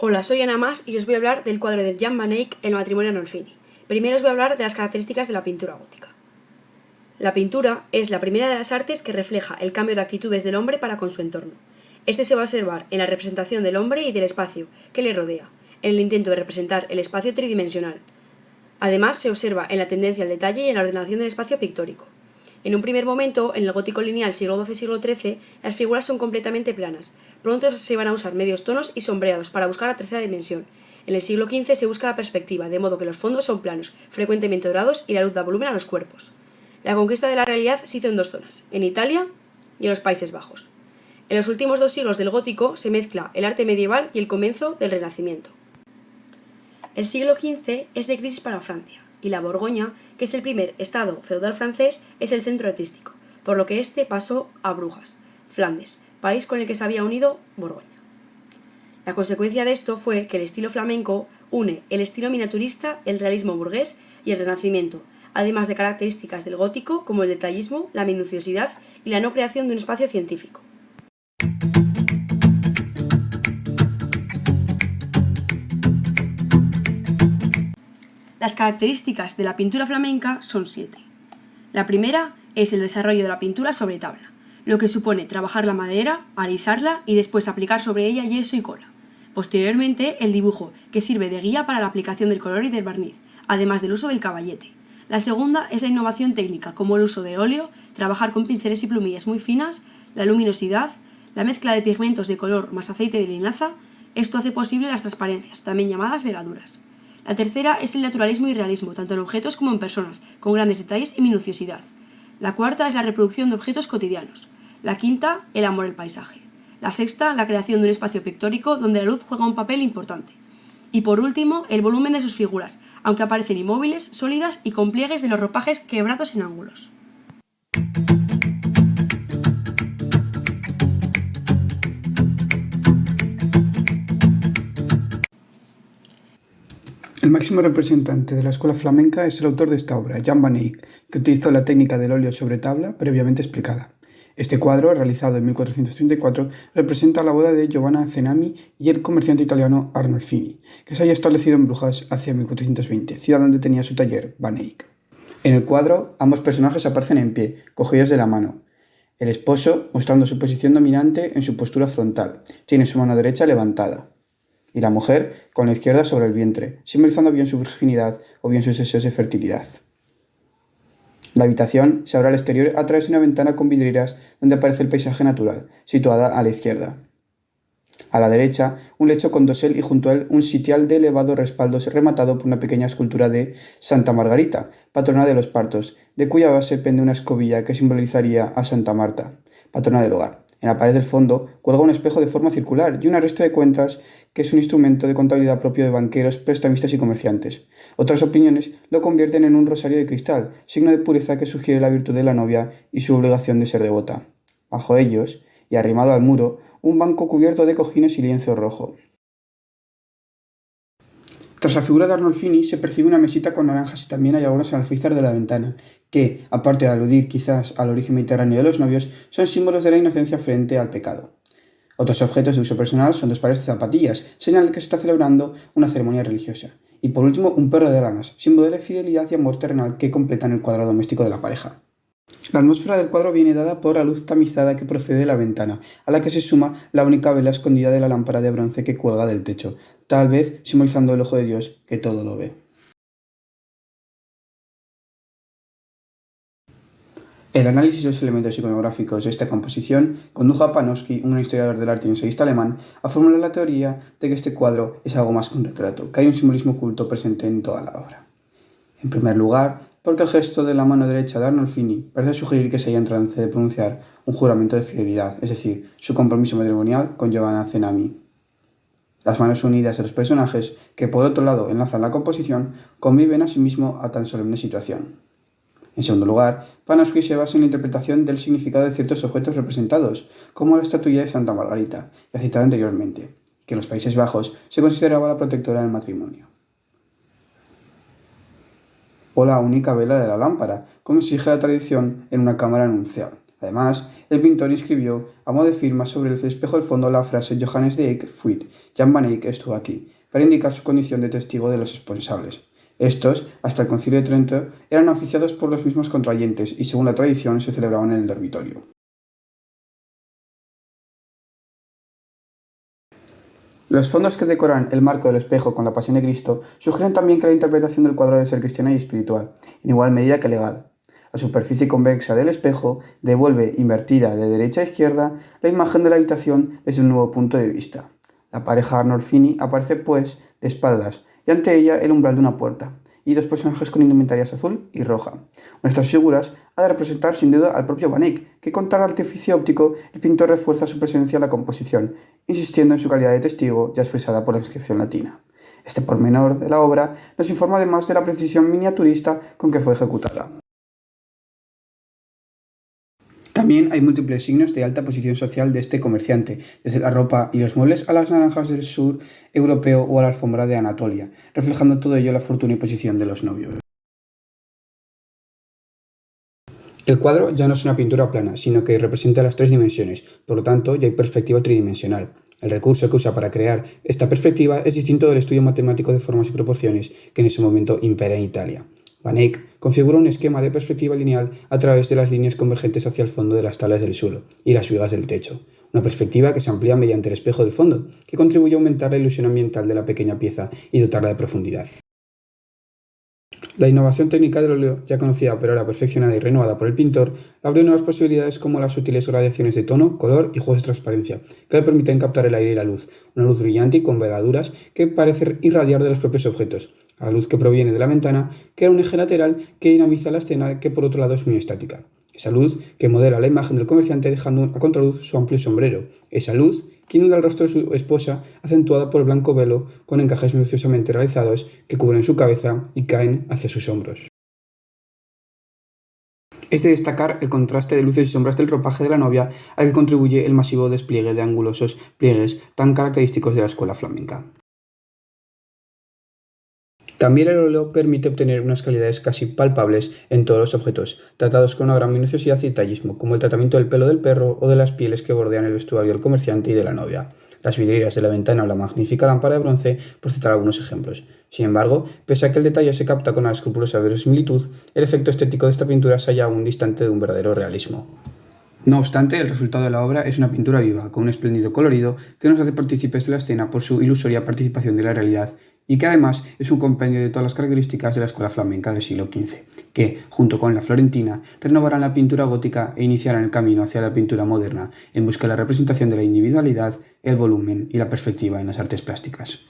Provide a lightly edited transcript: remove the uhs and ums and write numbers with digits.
Hola, soy Ana Mas y os voy a hablar del cuadro de Jan van Eyck, El matrimonio Arnolfini. Primero os voy a hablar de las características de la pintura gótica. La pintura es la primera de las artes que refleja el cambio de actitudes del hombre para con su entorno. Este se va a observar en la representación del hombre y del espacio que le rodea, en el intento de representar el espacio tridimensional. Además, se observa en la tendencia al detalle y en la ordenación del espacio pictórico. En un primer momento, en el gótico lineal siglo XII-siglo XIII, las figuras son completamente planas. Pronto se van a usar medios tonos y sombreados para buscar la tercera dimensión. En el siglo XV se busca la perspectiva, de modo que los fondos son planos, frecuentemente dorados, y la luz da volumen a los cuerpos. La conquista de la realidad se hizo en dos zonas, en Italia y en los Países Bajos. En los últimos 2 siglos del gótico se mezcla el arte medieval y el comienzo del Renacimiento. El siglo XV es de crisis para Francia, y la Borgoña, que es el primer estado feudal francés, es el centro artístico, por lo que este pasó a Brujas, Flandes, país con el que se había unido Borgoña. La consecuencia de esto fue que el estilo flamenco une el estilo miniaturista, el realismo burgués y el renacimiento, además de características del gótico como el detallismo, la minuciosidad y la no creación de un espacio científico. Las características de la pintura flamenca son 7. La primera es el desarrollo de la pintura sobre tabla, lo que supone trabajar la madera, alisarla y después aplicar sobre ella yeso y cola. Posteriormente, el dibujo, que sirve de guía para la aplicación del color y del barniz, además del uso del caballete. La segunda es la innovación técnica, como el uso de óleo, trabajar con pinceles y plumillas muy finas, la luminosidad, la mezcla de pigmentos de color más aceite de linaza. Esto hace posible las transparencias, también llamadas veladuras. La tercera es el naturalismo y realismo, tanto en objetos como en personas, con grandes detalles y minuciosidad. La cuarta es la reproducción de objetos cotidianos. La quinta, el amor al paisaje. La sexta, la creación de un espacio pictórico donde la luz juega un papel importante. Y por último, el volumen de sus figuras, aunque aparecen inmóviles, sólidas y con pliegues de los ropajes quebrados en ángulos. El máximo representante de la escuela flamenca es el autor de esta obra, Jan van Eyck, que utilizó la técnica del óleo sobre tabla previamente explicada. Este cuadro, realizado en 1434, representa la boda de Giovanna Cenami y el comerciante italiano Arnolfini, que se había establecido en Brujas hacia 1420, ciudad donde tenía su taller Van Eyck. En el cuadro, ambos personajes aparecen en pie, cogidos de la mano. El esposo, mostrando su posición dominante en su postura frontal, tiene su mano derecha levantada, y la mujer con la izquierda sobre el vientre, simbolizando bien su virginidad o bien sus deseos de fertilidad. La habitación se abre al exterior a través de una ventana con vidrieras donde aparece el paisaje natural, situada a la izquierda. A la derecha, un lecho con dosel y junto a él un sitial de elevado respaldo rematado por una pequeña escultura de Santa Margarita, patrona de los partos, de cuya base pende una escobilla que simbolizaría a Santa Marta, patrona del hogar. En la pared del fondo cuelga un espejo de forma circular y una resta de cuentas que es un instrumento de contabilidad propio de banqueros, prestamistas y comerciantes. Otras opiniones lo convierten en un rosario de cristal, signo de pureza que sugiere la virtud de la novia y su obligación de ser devota. Bajo ellos, y arrimado al muro, un banco cubierto de cojines y lienzo rojo. Tras la figura de Arnolfini se percibe una mesita con naranjas y también hay algunos en el alféizar de la ventana, que, aparte de aludir quizás al origen mediterráneo de los novios, son símbolos de la inocencia frente al pecado. Otros objetos de uso personal son 2 pares de zapatillas, señal de que se está celebrando una ceremonia religiosa. Y por último, un perro de lanas, símbolo de fidelidad y amor terrenal que completan el cuadro doméstico de la pareja. La atmósfera del cuadro viene dada por la luz tamizada que procede de la ventana, a la que se suma la única vela escondida de la lámpara de bronce que cuelga del techo, tal vez simbolizando el ojo de Dios que todo lo ve. El análisis de los elementos iconográficos de esta composición condujo a Panofsky, un historiador del arte y ensayista alemán, a formular la teoría de que este cuadro es algo más que un retrato, que hay un simbolismo oculto presente en toda la obra. En primer lugar, porque el gesto de la mano derecha de Arnolfini parece sugerir que se halla en trance de pronunciar un juramento de fidelidad, es decir, su compromiso matrimonial con Giovanna Cenami. Las manos unidas de los personajes, que por otro lado enlazan la composición, conviven asimismo a tan solemne situación. En segundo lugar, Panofsky se basa en la interpretación del significado de ciertos objetos representados, como la estatuilla de Santa Margarita, ya citada anteriormente, que en los Países Bajos se consideraba la protectora del matrimonio. O la única vela de la lámpara, como exige la tradición en una cámara nupcial. Además, el pintor inscribió a modo de firma sobre el espejo del fondo la frase Johannes de Eyck fuit, Jan van Eyck estuvo aquí, para indicar su condición de testigo de los responsables. Estos, hasta el Concilio de Trento, eran oficiados por los mismos contrayentes y según la tradición se celebraban en el dormitorio. Los fondos que decoran el marco del espejo con la Pasión de Cristo sugieren también que la interpretación del cuadro debe ser cristiana y espiritual, en igual medida que legal. La superficie convexa del espejo devuelve, invertida de derecha a izquierda, la imagen de la habitación desde un nuevo punto de vista. La pareja Arnolfini aparece, pues, de espaldas, y ante ella el umbral de una puerta, y dos personajes con indumentarias azul y roja. Una de estas figuras ha de representar sin duda al propio Van Eyck, que con tal artificio óptico el pintor refuerza su presencia en la composición, insistiendo en su calidad de testigo ya expresada por la inscripción latina. Este pormenor de la obra nos informa además de la precisión miniaturista con que fue ejecutada. También hay múltiples signos de alta posición social de este comerciante, desde la ropa y los muebles a las naranjas del sur europeo o a la alfombra de Anatolia, reflejando todo ello la fortuna y posición de los novios. El cuadro ya no es una pintura plana, sino que representa las tres dimensiones, por lo tanto ya hay perspectiva tridimensional. El recurso que usa para crear esta perspectiva es distinto del estudio matemático de formas y proporciones que en ese momento impera en Italia. Van Eyck configura un esquema de perspectiva lineal a través de las líneas convergentes hacia el fondo de las tablas del suelo y las vigas del techo, una perspectiva que se amplía mediante el espejo del fondo, que contribuye a aumentar la ilusión ambiental de la pequeña pieza y dotarla de profundidad. La innovación técnica del óleo, ya conocida pero ahora perfeccionada y renovada por el pintor, abre nuevas posibilidades como las sutiles gradaciones de tono, color y juegos de transparencia, que le permiten captar el aire y la luz, una luz brillante y con veladuras que parece irradiar de los propios objetos, a la luz que proviene de la ventana, que era un eje lateral que dinamiza la escena, que por otro lado es muy estática. Esa luz que modela la imagen del comerciante dejando a contraluz su amplio sombrero. Esa luz que inunda el rostro de su esposa, acentuada por el blanco velo con encajes minuciosamente realizados que cubren su cabeza y caen hacia sus hombros. Es de destacar el contraste de luces y sombras del ropaje de la novia, al que contribuye el masivo despliegue de angulosos pliegues tan característicos de la escuela flamenca. También el óleo permite obtener unas calidades casi palpables en todos los objetos, tratados con una gran minuciosidad y detallismo, como el tratamiento del pelo del perro o de las pieles que bordean el vestuario del comerciante y de la novia, las vidrieras de la ventana o la magnífica lámpara de bronce, por citar algunos ejemplos. Sin embargo, pese a que el detalle se capta con una escrupulosa verosimilitud, el efecto estético de esta pintura se halla aún distante de un verdadero realismo. No obstante, el resultado de la obra es una pintura viva, con un espléndido colorido que nos hace partícipes de la escena por su ilusoria participación de la realidad, y que además es un compendio de todas las características de la escuela flamenca del siglo XV, que, junto con la florentina, renovarán la pintura gótica e iniciarán el camino hacia la pintura moderna, en busca de la representación de la individualidad, el volumen y la perspectiva en las artes plásticas.